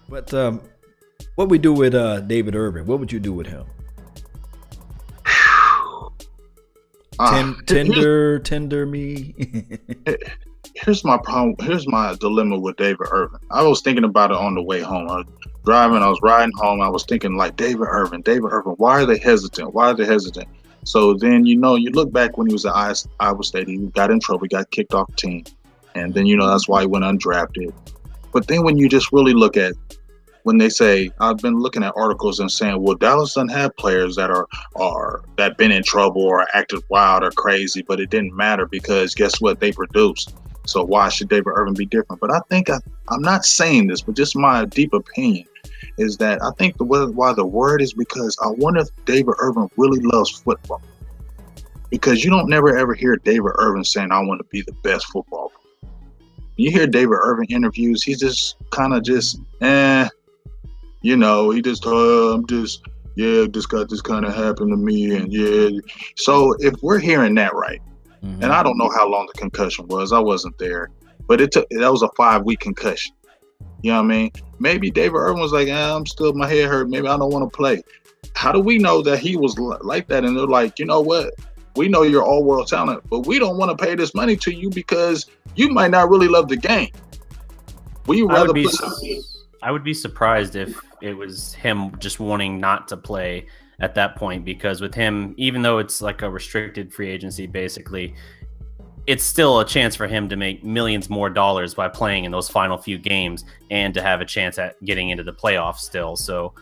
But what we do with David Irving? What would you do with him? Tender me. Here's my problem. Here's my dilemma with David Irving. I was thinking about it on the way home. I was driving. I was riding home. I was thinking like David Irving. Why are they hesitant? Why are they hesitant? So then you look back when he was at Iowa State. He got in trouble. He got kicked off the team, and then that's why he went undrafted. But then when you just really look at when they say, I've been looking at articles and saying, well, Dallas doesn't have players that that been in trouble or acted wild or crazy, but it didn't matter because guess what? They produced. So why should David Irving be different? But I think I'm not saying this, but just my deep opinion is that I think why the word is because I wonder if David Irving really loves football. Because you don't never ever hear David Irving saying, I want to be the best football player. You hear David Irving interviews, he's just kind of just, he just, this got this kind of happened to me. And yeah. So if we're hearing that right, and I don't know how long the concussion was, I wasn't there, but that was a 5-week concussion. You know what I mean? Maybe David Irving was like, my head hurt. Maybe I don't want to play. How do we know that he was like that? And they're like, you know what? We know you're all world talent, but we don't want to pay this money to you because you might not really love the game. I would be surprised if it was him just wanting not to play at that point, because with him, even though it's like a restricted free agency, basically, it's still a chance for him to make millions more dollars by playing in those final few games and to have a chance at getting into the playoffs still. So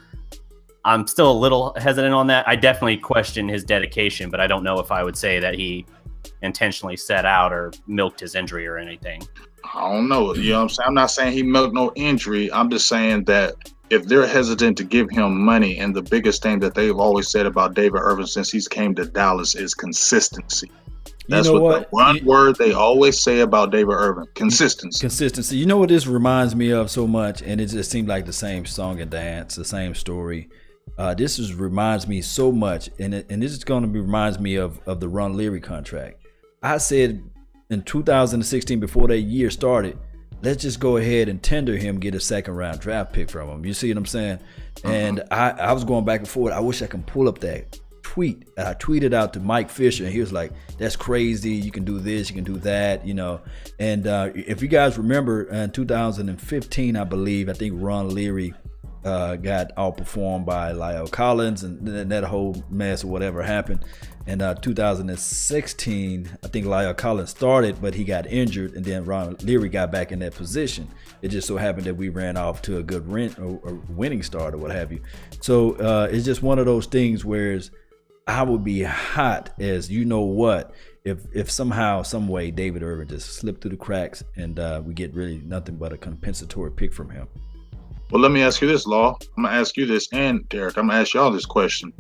I'm still a little hesitant on that. I definitely question his dedication, but I don't know if I would say that he intentionally set out or milked his injury or anything. I don't know. You know what I'm saying? I'm not saying he milked no injury. I'm just saying that if they're hesitant to give him money, and the biggest thing that they've always said about David Irving since he's came to Dallas is consistency. That's the one word they always say about David Irving: consistency. Consistency. You know what this reminds me of so much, and it just seemed like the same song and dance, the same story. Reminds me so much, and this is going to reminds me of the Ron Leary contract. I said in 2016, before that year started, let's just go ahead and tender him, get a second round draft pick from him. You see what I'm saying? And I was going back and forth. I wish I can pull up that tweet. I tweeted out to Mike Fisher, and he was like, that's crazy. You can do this, you can do that, And if you guys remember, in 2015, I think Ron Leary got outperformed by Lyle Collins, and that whole mess or whatever happened. And 2016, I think Lyle Collins started, but he got injured, and then Ron Leary got back in that position. It just so happened that we ran off to a good winning start or what have you. So it's just one of those things where I would be hot as if somehow, some way David Irving just slipped through the cracks and we get really nothing but a compensatory pick from him. Well, let me ask you this, Law. I'm going to ask you this, and Darreck, I'm going to ask y'all this question.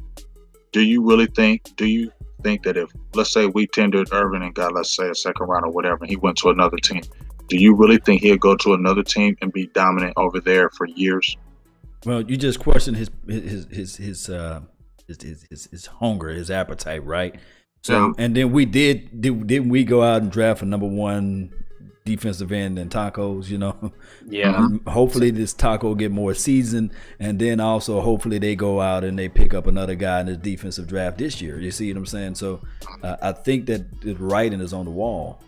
Do you think that if, let's say we tendered Irving and got, let's say, a second round or whatever, and he went to another team, do you really think he'll go to another team and be dominant over there for years? Well, you just questioned his hunger, his appetite, right? So, and then didn't we go out and draft a number one defensive end and Tacos, Yeah. Hopefully this Taco get more seasoned, and then also hopefully they go out and they pick up another guy in the defensive draft this year. You see what I'm saying? So I think that the writing is on the wall.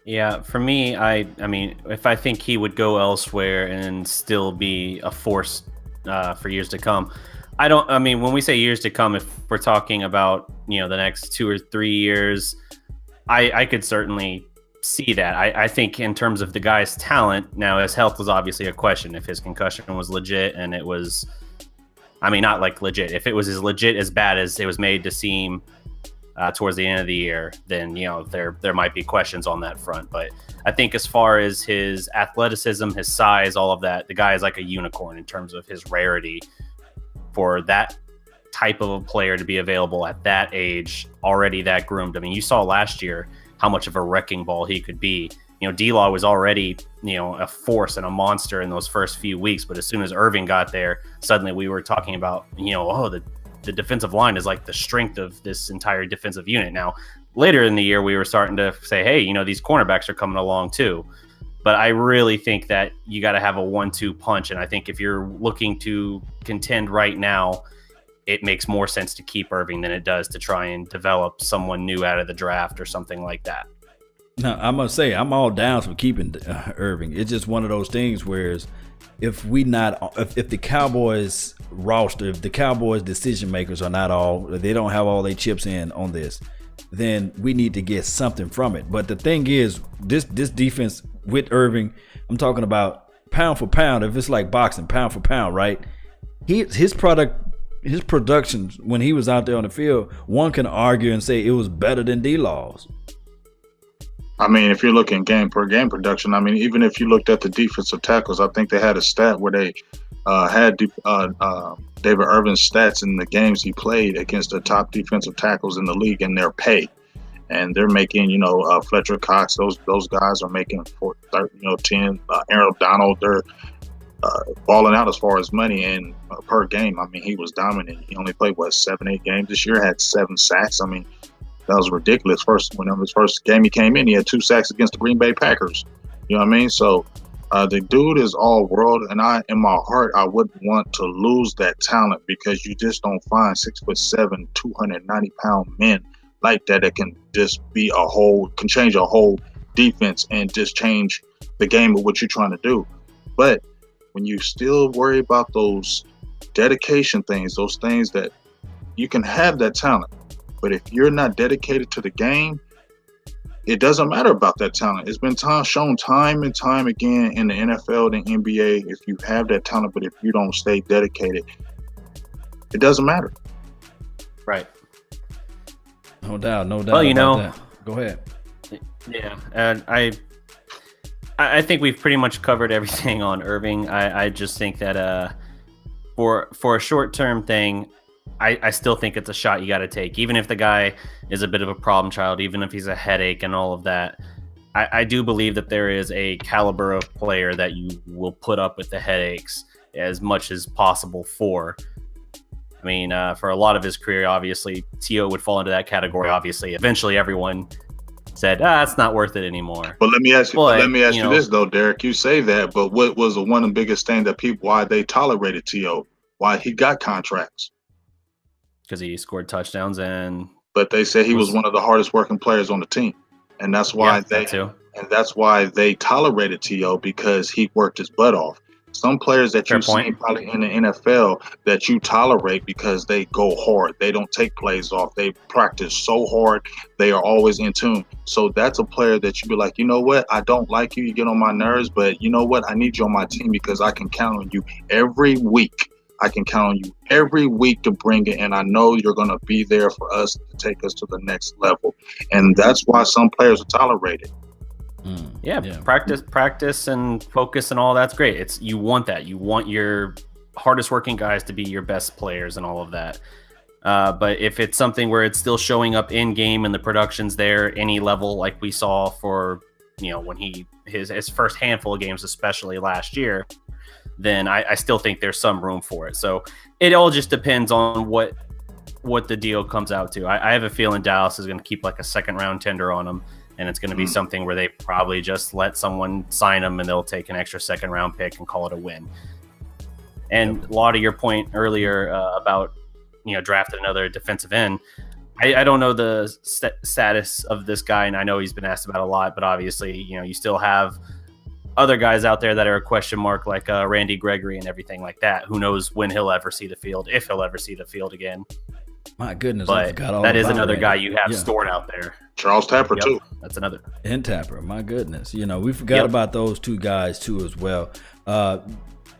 Yeah, for me, I mean, if I think he would go elsewhere and still be a force for years to come, when we say years to come, if we're talking about, the next 2 or 3 years, I could certainly see that. I think in terms of the guy's talent, now his health was obviously a question. If his concussion was legit, and it was, not like legit, if it was as legit as bad as it was made to seem towards the end of the year, then there might be questions on that front. But I think as far as his athleticism, his size, all of that, the guy is like a unicorn in terms of his rarity for that type of a player to be available at that age, already that groomed. You saw last year how much of a wrecking ball he could be. D-Law was already, a force and a monster in those first few weeks, but as soon as Irving got there, suddenly we were talking about, the defensive line is like the strength of this entire defensive unit. Now, later in the year, we were starting to say, hey, these cornerbacks are coming along too. But I really think that you got to have a 1-2 punch. And I think if you're looking to contend right now, it makes more sense to keep Irving than it does to try and develop someone new out of the draft or something like that. Now, I must say, I'm all down for keeping Irving. It's just one of those things where if the Cowboys roster, if the Cowboys decision makers are not they don't have all their chips in on this, then we need to get something from it. But the thing is, this defense with Irving, I'm talking about pound for pound. If it's like boxing, pound for pound, right? His production when he was out there on the field, one can argue and say it was better than D-Law's. I mean, if you're looking game per game production, I mean, even if you looked at the defensive tackles, I think they had a stat where they had David Irving's stats in the games he played against the top defensive tackles in the league and their pay. And they're making, Fletcher Cox, those guys are making 10. Aaron Donald, they're balling out as far as money and per game. I mean, he was dominant. He only played 7-8 games this year, had 7 sacks. I mean, that was ridiculous. His first game he came in, he had 2 sacks against the Green Bay Packers. You know what I mean? So the dude is all world, and in my heart, I wouldn't want to lose that talent because you just don't find 6'7", 290-pound men like that can just can change a whole defense and just change the game of what you're trying to do. But when you still worry about those dedication things, those things that you can have that talent, but if you're not dedicated to the game, it doesn't matter about that talent. It's been shown time and time again in the NFL and NBA, if you have that talent, but if you don't stay dedicated, it doesn't matter. Right. No doubt. Well, that. Go ahead. Yeah, and I think we've pretty much covered everything on Irving. I just think that for a short-term thing, I still think it's a shot you got to take, even if the guy is a bit of a problem child, even if he's a headache and all of that. I do believe that there is a caliber of player that you will put up with the headaches as much as possible for. I mean, for a lot of his career, obviously, T.O. would fall into that category. Obviously, eventually everyone said, it's not worth it anymore. But let me ask you this, though, Darreck. You say that, but what was one of the biggest things that why they tolerated T.O., why he got contracts? Because he scored touchdowns but they said he was one of the hardest working players on the team, and that's why that's why they tolerated T.O., because he worked his butt off. Some players that you've seen probably in the NFL that you tolerate because they go hard, they don't take plays off, they practice so hard, they are always in tune. So that's a player that you be like, you know what, I don't like you, you get on my nerves, but you know what, I need you on my team because I can count on you every week. I can count on you every week to bring it, and I know you're going to be there for us to take us to the next level. And that's why some players are tolerated. Practice and focus and all that's great. You want that. You want your hardest working guys to be your best players and all of that. But if it's something where it's still showing up in game and the production's there, any level like we saw for when his first handful of games, especially last year, then I still think there's some room for it. So it all just depends on what the deal comes out to. I have a feeling Dallas is going to keep like a second round tender on him, and it's going to be something where they probably just let someone sign him and they'll take an extra second round pick and call it a win. And a lot of your point earlier about drafting another defensive end, I don't know the status of this guy, and I know he's been asked about a lot, but obviously you still have other guys out there that are a question mark, like Randy Gregory and everything like that. Who knows when he'll ever see the field, if he'll ever see the field again. My goodness, but that is another guy you have stored out there. Charles Tapper too. That's another. And Tapper, my goodness. We forgot about those two guys too as well.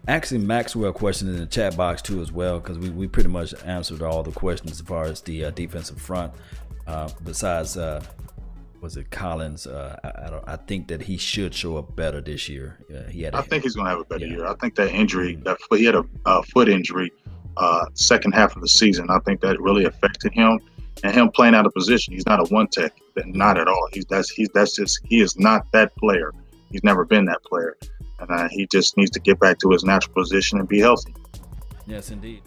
Actually, Maxwell questioned in the chat box too as well, because we pretty much answered all the questions as far as the defensive front. Besides, was it Collins? I think that he should show up better this year. I think he's going to have a better year. I think that injury, he had a foot injury second half of the season. I think that really affected him, and him playing out of position. He's not a one tech, not at all. He is not that player. He's never been that player, and he just needs to get back to his natural position and be healthy. Yes, indeed.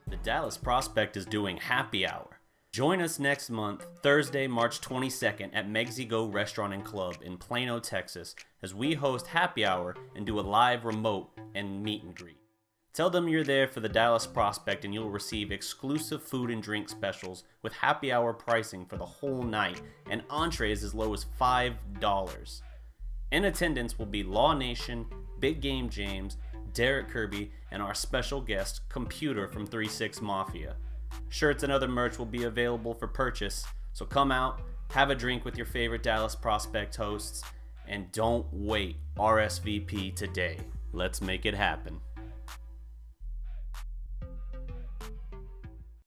The Dallas prospect is doing happy hour. Join us next month, Thursday, March 22nd at Megsy Go Restaurant and Club in Plano, Texas, as we host happy hour and do a live remote and meet and greet. Tell them you're there for the Dallas Prospect and you'll receive exclusive food and drink specials with happy hour pricing for the whole night and entrees as low as $5. In attendance will be Law Nation, Big Game James, Darreck Kirby, and our special guest, Computer from 3-6 Mafia. Shirts and other merch will be available for purchase, so come out, have a drink with your favorite Dallas Prospect hosts, and don't wait, RSVP today. Let's make it happen.